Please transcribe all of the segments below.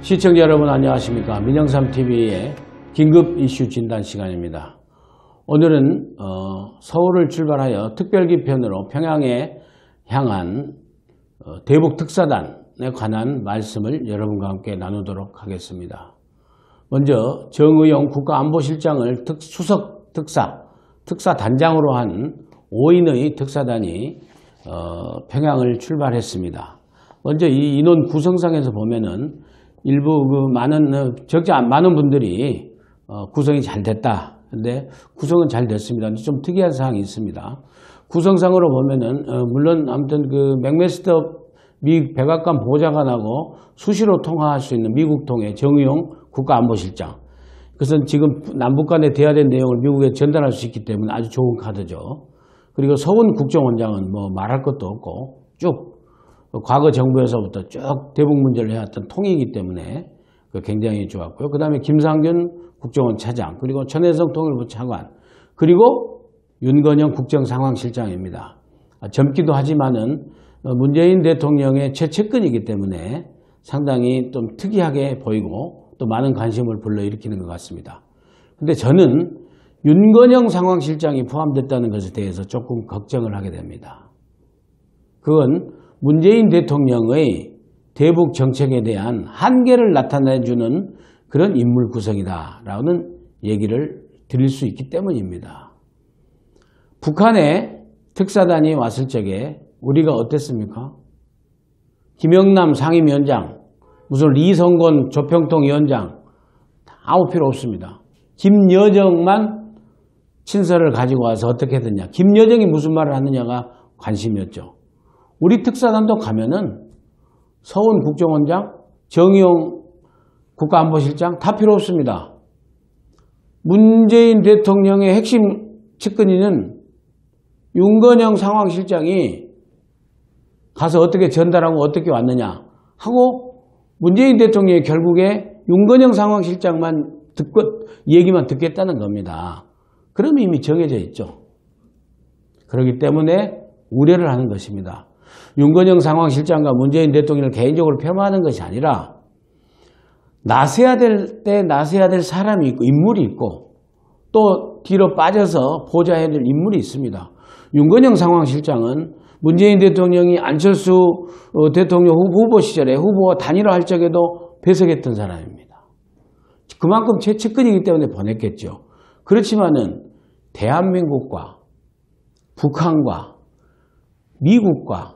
시청자 여러분 안녕하십니까. 민영삼TV의 긴급 이슈 진단 시간입니다. 오늘은 서울을 출발하여 특별기편으로 평양에 향한 대북 특사단에 관한 말씀을 여러분과 함께 나누도록 하겠습니다. 먼저 정의용 국가안보실장을 수석 특사단장으로 한 5인의 특사단이 평양을 출발했습니다. 먼저 이 인원 구성상에서 보면은 일부 적지 많은 분들이 구성이 잘 됐다. 근데 구성은 잘 됐습니다. 좀 특이한 사항이 있습니다. 구성상으로 보면은 물론 아무튼 그 맥메스터 미 백악관 보좌관하고 수시로 통화할 수 있는 미국통의 정의용 국가안보실장. 그것은 지금 남북 간에 대화된 내용을 미국에 전달할 수 있기 때문에 아주 좋은 카드죠. 그리고 서훈 국정원장은 뭐 말할 것도 없고 쭉 과거 정부에서부터 쭉 대북 문제를 해왔던 통이기 때문에 굉장히 좋았고요. 그 다음에 김상균 국정원 차장, 그리고 천혜성 통일부 차관, 그리고 윤건영 국정상황실장입니다. 젊기도 하지만은 문재인 대통령의 최측근이기 때문에 상당히 좀 특이하게 보이고 또 많은 관심을 불러일으키는 것 같습니다. 근데 저는 윤건영 상황실장이 포함됐다는 것에 대해서 조금 걱정을 하게 됩니다. 그건 문재인 대통령의 대북 정책에 대한 한계를 나타내주는 그런 인물 구성이다라는 얘기를 드릴 수 있기 때문입니다. 북한에 특사단이 왔을 적에 우리가 어땠습니까? 김영남 상임위원장, 무슨 리성곤 조평통위원장 다 아무 필요 없습니다. 김여정만 친서를 가지고 와서 어떻게 했느냐. 김여정이 무슨 말을 하느냐가 관심이었죠. 우리 특사단도 가면은 서훈 국정원장, 정의용 국가안보실장 다 필요 없습니다. 문재인 대통령의 핵심 측근인은 윤건영 상황실장이 가서 어떻게 전달하고 어떻게 왔느냐 하고 문재인 대통령이 결국에 윤건영 상황실장만 얘기만 듣겠다는 겁니다. 그러면 이미 정해져 있죠. 그렇기 때문에 우려를 하는 것입니다. 윤건영 상황실장과 문재인 대통령을 개인적으로 폄하하는 것이 아니라 나서야 될 때 나서야 될 사람이 있고 인물이 있고 또 뒤로 빠져서 보좌해야 될 인물이 있습니다. 윤건영 상황실장은 문재인 대통령이 안철수 대통령 후보 시절에 후보와 단일화할 적에도 배석했던 사람입니다. 그만큼 최측근이기 때문에 보냈겠죠. 그렇지만은 대한민국과 북한과 미국과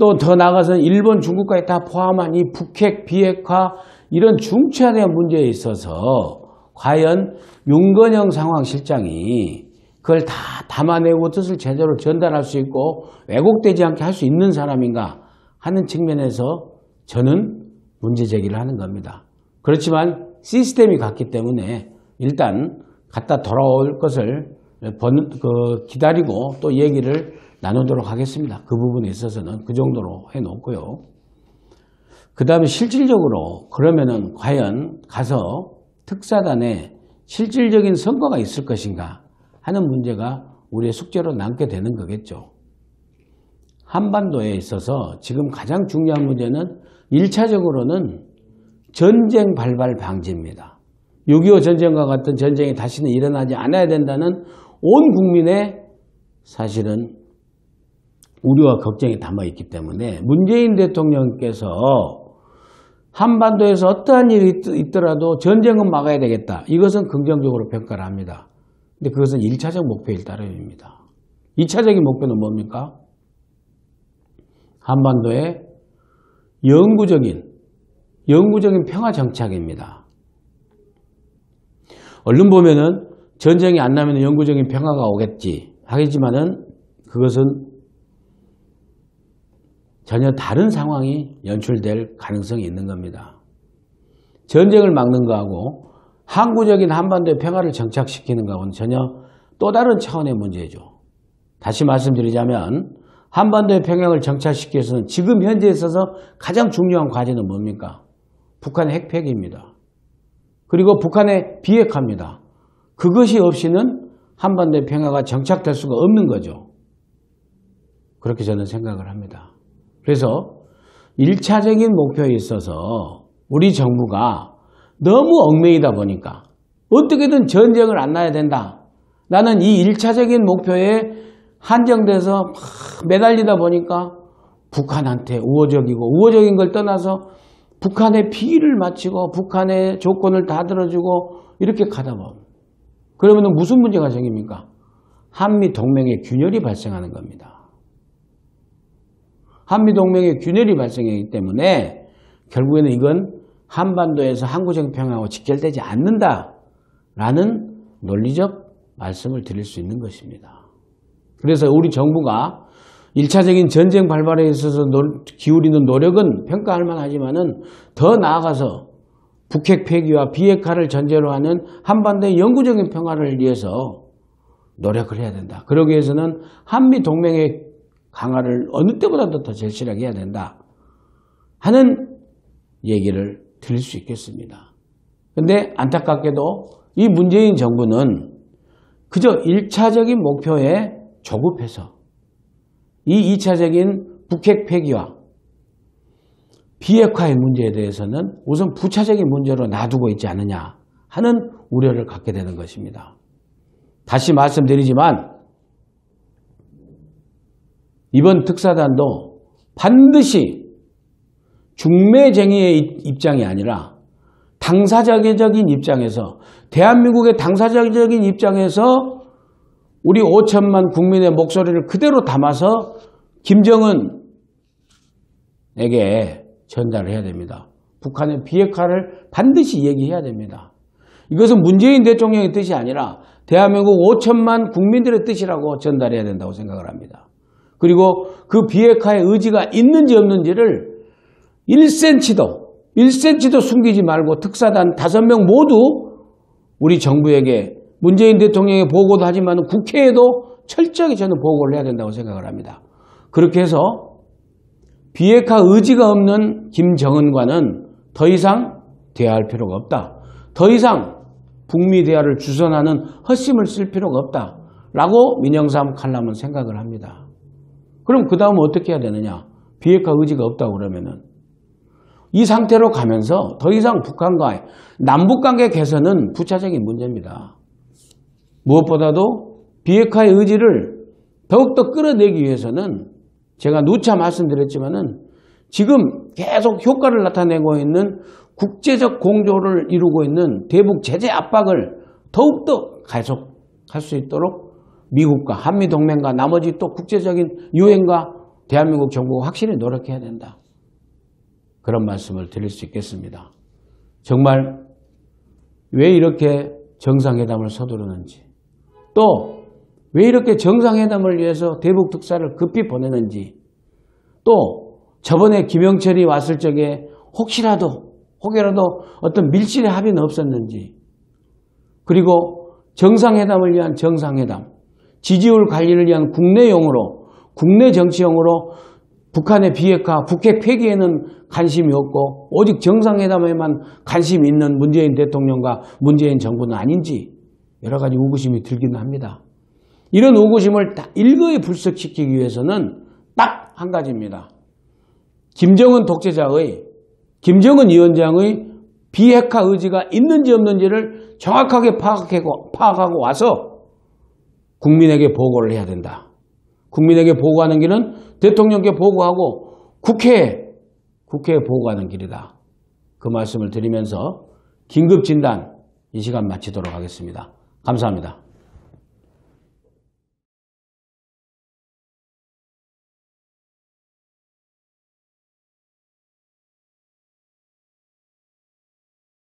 또 더 나아가서는 일본, 중국까지 다 포함한 이 북핵, 비핵화 이런 중차대한 문제에 있어서 과연 윤건영 상황실장이 그걸 다 담아내고 뜻을 제대로 전달할 수 있고 왜곡되지 않게 할 수 있는 사람인가 하는 측면에서 저는 문제 제기를 하는 겁니다. 그렇지만 시스템이 같기 때문에 일단 갔다 돌아올 것을 기다리고 또 얘기를 나누도록 하겠습니다. 그 부분에 있어서는 그 정도로 해놓고요. 그 다음에 실질적으로 그러면은 과연 가서 특사단에 실질적인 성과가 있을 것인가 하는 문제가 우리의 숙제로 남게 되는 거겠죠. 한반도에 있어서 지금 가장 중요한 문제는 1차적으로는 전쟁 발발 방지입니다. 6.25 전쟁과 같은 전쟁이 다시는 일어나지 않아야 된다는 온 국민의 사실은 우려와 걱정이 담아있기 때문에 문재인 대통령께서 한반도에서 어떠한 일이 있더라도 전쟁은 막아야 되겠다. 이것은 긍정적으로 평가를 합니다. 근데 그것은 1차적 목표일 따름입니다. 2차적인 목표는 뭡니까? 한반도의 영구적인 평화 정착입니다. 얼른 보면은 전쟁이 안 나면 영구적인 평화가 오겠지 하겠지만은 그것은 전혀 다른 상황이 연출될 가능성이 있는 겁니다. 전쟁을 막는 거하고 항구적인 한반도의 평화를 정착시키는 거하고는 전혀 또 다른 차원의 문제죠. 다시 말씀드리자면 한반도의 평양을 정착시키기 위해서는 지금 현재에 있어서 가장 중요한 과제는 뭡니까? 북한의 핵폐기입니다. 그리고 북한의 비핵화입니다. 그것이 없이는 한반도의 평화가 정착될 수가 없는 거죠. 그렇게 저는 생각을 합니다. 그래서 1차적인 목표에 있어서 우리 정부가 너무 얽매이다 보니까 어떻게든 전쟁을 안 나야 된다. 나는 이 1차적인 목표에 한정돼서 막 매달리다 보니까 북한한테 우호적인 걸 떠나서 북한의 비위를 맞추고 북한의 조건을 다 들어주고 이렇게 가다 보면 그러면 무슨 문제가 생깁니까? 한미동맹의 균열이 발생하는 겁니다. 한미동맹의 균열이 발생하기 때문에 결국에는 이건 한반도에서 항구정평하고 직결되지 않는다라는 논리적 말씀을 드릴 수 있는 것입니다. 그래서 우리 정부가 1차적인 전쟁 발발에 있어서 기울이는 노력은 평가할 만하지만은 더 나아가서 북핵 폐기와 비핵화를 전제로 하는 한반도의 영구적인 평화를 위해서 노력을 해야 된다. 그러기 위해서는 한미동맹의 강화를 어느 때보다도 더 절실하게 해야 된다 하는 얘기를 드릴 수 있겠습니다. 그런데 안타깝게도 이 문재인 정부는 그저 1차적인 목표에 조급해서 이 2차적인 북핵 폐기와 비핵화의 문제에 대해서는 우선 부차적인 문제로 놔두고 있지 않느냐 하는 우려를 갖게 되는 것입니다. 다시 말씀드리지만 이번 특사단도 반드시 중매쟁의의 입장이 아니라 당사자적인 입장에서 대한민국의 당사자적인 입장에서 우리 5천만 국민의 목소리를 그대로 담아서 김정은에게 전달을 해야 됩니다. 북한의 비핵화를 반드시 얘기해야 됩니다. 이것은 문재인 대통령의 뜻이 아니라 대한민국 5천만 국민들의 뜻이라고 전달해야 된다고 생각을 합니다. 그리고 그 비핵화의 의지가 있는지 없는지를 1cm도 숨기지 말고 특사단 5명 모두 우리 정부에게 문재인 대통령의 보고도 하지만 국회에도 철저하게 저는 보고를 해야 된다고 생각을 합니다. 그렇게 해서 비핵화 의지가 없는 김정은과는 더 이상 대화할 필요가 없다. 더 이상 북미 대화를 주선하는 헛심을 쓸 필요가 없다라고 민영삼 칼럼은 생각을 합니다. 그럼 그 다음 어떻게 해야 되느냐? 비핵화 의지가 없다고 그러면은 이 상태로 가면서 더 이상 북한과의 남북관계 개선은 부차적인 문제입니다. 무엇보다도 비핵화의 의지를 더욱더 끌어내기 위해서는 제가 누차 말씀드렸지만은 지금 계속 효과를 나타내고 있는 국제적 공조를 이루고 있는 대북 제재 압박을 더욱더 계속할 수 있도록 미국과 한미동맹과 나머지 또 국제적인 유엔과 대한민국 정부가 확실히 노력해야 된다. 그런 말씀을 드릴 수 있겠습니다. 정말 왜 이렇게 정상회담을 서두르는지 또 왜 이렇게 정상회담을 위해서 대북 특사를 급히 보내는지 또 저번에 김영철이 왔을 적에 혹여라도 어떤 밀실의 합의는 없었는지 그리고 정상회담을 위한 정상회담 지지율 관리를 위한 국내용으로 국내 정치용으로 북한의 비핵화, 북핵 폐기에는 관심이 없고 오직 정상회담에만 관심이 있는 문재인 대통령과 문재인 정부는 아닌지 여러 가지 의구심이 들기는 합니다. 이런 의구심을 다 일거에 불식시키기 위해서는 딱 한 가지입니다. 김정은 독재자의, 김정은 위원장의 비핵화 의지가 있는지 없는지를 정확하게 파악하고 와서 국민에게 보고를 해야 된다. 국민에게 보고하는 길은 대통령께 보고하고 국회에 보고하는 길이다. 그 말씀을 드리면서 긴급진단 이 시간 마치도록 하겠습니다. 감사합니다.